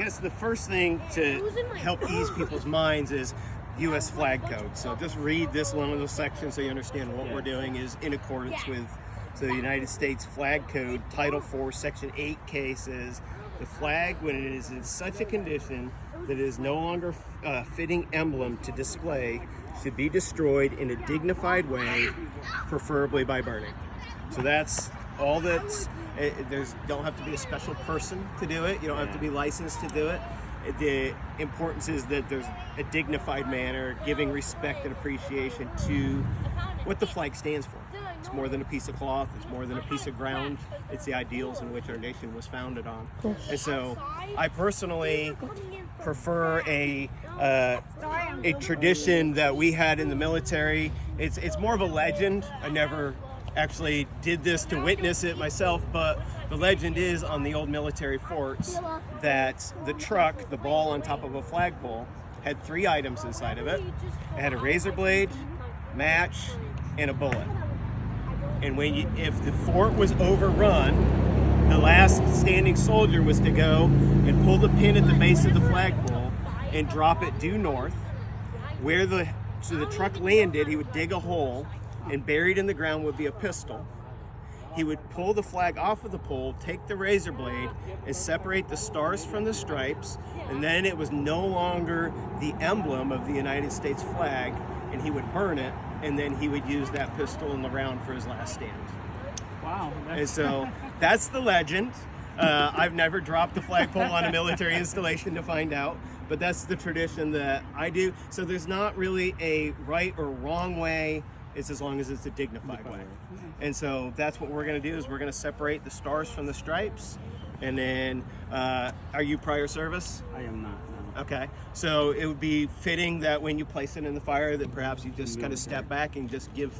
guess the first thing to help ease people's minds is U.S. flag code. So just read this one of those sections so you understand what we're doing is in accordance with the United States Flag Code. Title 4, Section 8K says, the flag, when it is in such a condition that it is no longer a fitting emblem to display, should be destroyed in a dignified way, preferably by burning. So that's all that's, don't have to be a special person to do it. You don't have to be licensed to do it. The importance is that there's a dignified manner, giving respect and appreciation to what the flag stands for. It's more than a piece of cloth. It's more than a piece of ground. It's the ideals in which our nation was founded on. And so I personally prefer a tradition that we had in the military. It's more of a legend. I never actually did this to witness it myself, but the legend is on the old military forts that the truck, the ball on top of a flagpole, had 3 items inside of it. It had a razor blade, match, and a bullet. And if the fort was overrun, the last standing soldier was to go and pull the pin at the base of the flagpole and drop it due north. Where the truck landed, he would dig a hole, and buried in the ground would be a pistol. He would pull the flag off of the pole, take the razor blade, and separate the stars from the stripes, and then it was no longer the emblem of the United States flag, and he would burn it, and then he would use that pistol in the round for his last stand. Wow. And so that's the legend. I've never dropped the flagpole on a military installation to find out, but that's the tradition that I do. So there's not really a right or wrong way. It's as long as it's a dignified way. And so that's what we're going to do is we're going to separate the stars from the stripes. And then, are you prior service? I am not. No. Okay. So it would be fitting that when you place it in the fire that perhaps you just kind of step back and just give,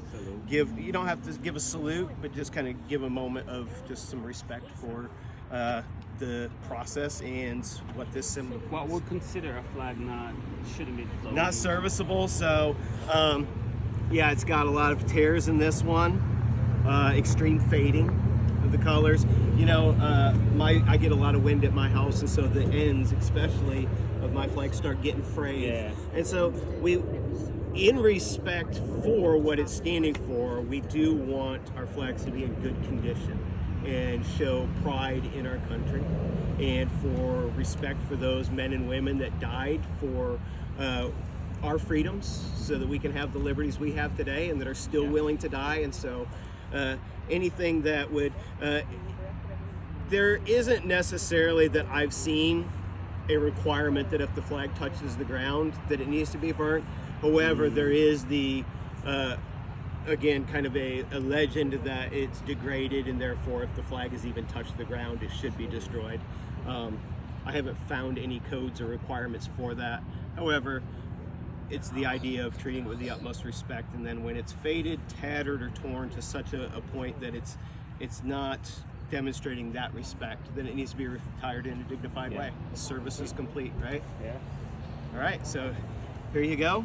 you don't have to give a salute, but just kind of give a moment of just some respect for the process and what this symbol is. What would consider a flag shouldn't be floating? Not serviceable. So, yeah, it's got a lot of tears in this one, extreme fading of the colors. You know, I get a lot of wind at my house, and so the ends, especially of my flag, start getting frayed. Yeah. And so we, in respect for what it's standing for, we do want our flags to be in good condition and show pride in our country, and for respect for those men and women that died for our freedoms so that we can have the liberties we have today and that are still willing to die. And so anything that would, there isn't necessarily that I've seen a requirement that if the flag touches the ground that it needs to be burnt. However, there is the, again, kind of a legend that it's degraded, and therefore if the flag has even touched the ground, it should be destroyed. I haven't found any codes or requirements for that. However, it's the idea of treating it with the utmost respect, and then when it's faded, tattered, or torn to such a point that it's not demonstrating that respect, then it needs to be retired in a dignified way. The service is complete, right? Yeah. All right, so here you go.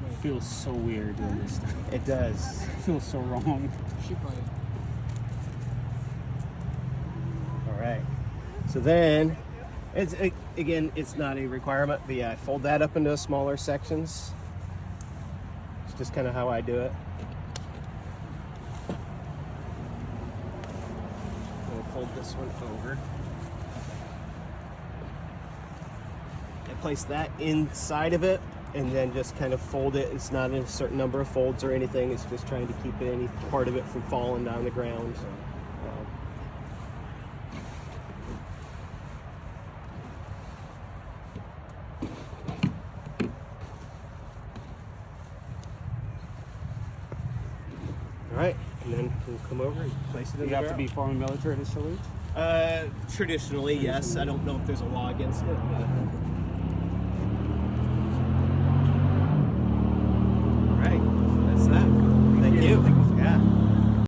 It feels so weird doing this stuff. It does. It feels so wrong. All right. So then, again, it's not a requirement, but yeah, I fold that up into smaller sections. It's just kind of how I do it. I'll fold this one over. I place that inside of it, and then just kind of fold it. It's not in a certain number of folds or anything. It's just trying to keep any part of it from falling down the ground. All right, and then we'll come over and place it in the You have to barrel. be foreign military to salute? Traditionally, yes. I don't know if there's a law against it, but